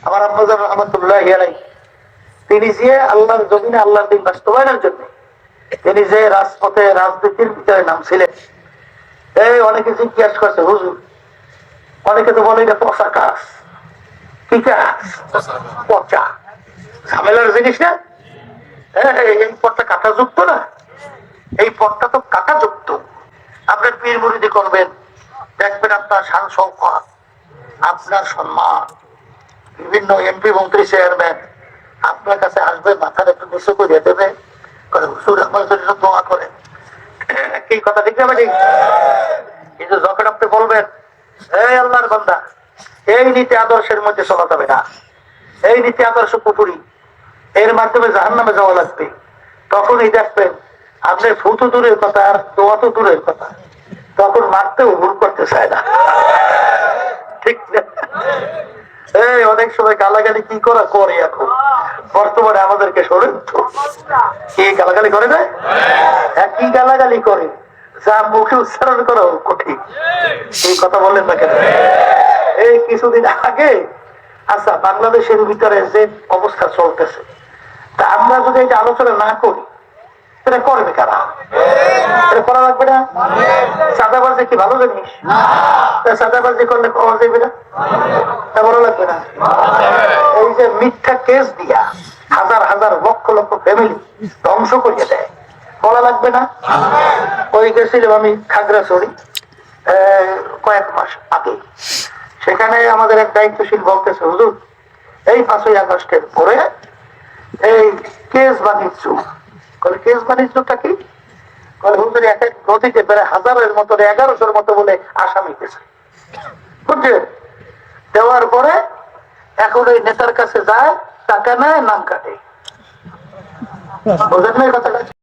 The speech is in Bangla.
আমার আম্মাজান রহমতুল্লাহি আলাইহি তিনি যে আল্লাহর জমিনে আল্লাহর দিন বাস্তবায়নের জন্য তিনি যে রাজপথে রাজনীতির ভিতরে নামছিলেন, এই অনেকে জিজ্ঞাসা করছে হুজুর, অনেকে তো বলে এটা পচা কাজ। কি কাজ? পচা, ঝামেলার জিনিস না। এই পথটা কাঁটাযুক্ত না, এই পথটা তো কাঁটাযুক্ত। আপনার পীর মুরিদি করবেন, দেখবেন আপনার শান শৌকত, আপনার সম্মান, বিভিন্ন এমপি মন্ত্রী চেয়ারম্যান আপনার কাছে আসবে, মাথার একটু নিচু করে দেবে, হুজুর আমার জন্য দোয়া করেন। কি কথা ঠিক না ঠিক? কিন্তু যখন আপনি বলবেন এই আল্লাহর বান্দা, এই নীতি আদর্শের মধ্যে চলা যাবে না, এই নীতি আদর্শ পুকুরি, এর মাধ্যমে জাহান্নামে যাওয়া লাগবে, তখনই দেখবেন আপনি ফুতু দূরের কথা আর দোয়া তো দূরের কথা, তখন মারতেও ভুল করতে চায় না। ঠিক না? এই অনেক সময় গালাগালি কি করা করে, এখন বর্তমানে আমাদেরকে শোনেন তো কি গালাগালি করে না? কি গালাগালি করে যা মুখে উচ্চারণ করা কঠিন। এই কথা বললেন না কেন? এই কিছুদিন আগে, আচ্ছা, বাংলাদেশের ভিতরে যে অবস্থা চলতেছে, তা আমরা যদি এটা আলোচনা না করি, এটা করবে কারা? এটা করা লাগবে না? চাঁদাবাজি কি ভালো জিনিস? চাঁদাবাজি করলে পাওয়া যাবে না? তা বলা লাগবে না? এই যে মিথ্যা কেস দিয়া হাজার হাজার লক্ষ লক্ষ ফ্যামিলি ধ্বংস করিয়ে দেয়, বলা লাগবে না? ওই গেছিলাম আমি খাগড়াছড়ি কয়েক মাস আগে, সেখানে আমাদের এক দায়িত্বশীল বলতেছে হুজুর, এই 5ই আগস্টের পরে এই কেস বাণিজ্য, কেস বাণিজ্যটা কি? হুজুর এক এক নদীতে প্রায় 1000-এর মতো 1100-র মতো বলে আসামি গেছে, বুঝছেন? দেওয়ার পরে এখন ওই নেতার কাছে যায়, টাকা নেয়, নাম কাটে। বুঝেন না এই কথাটা?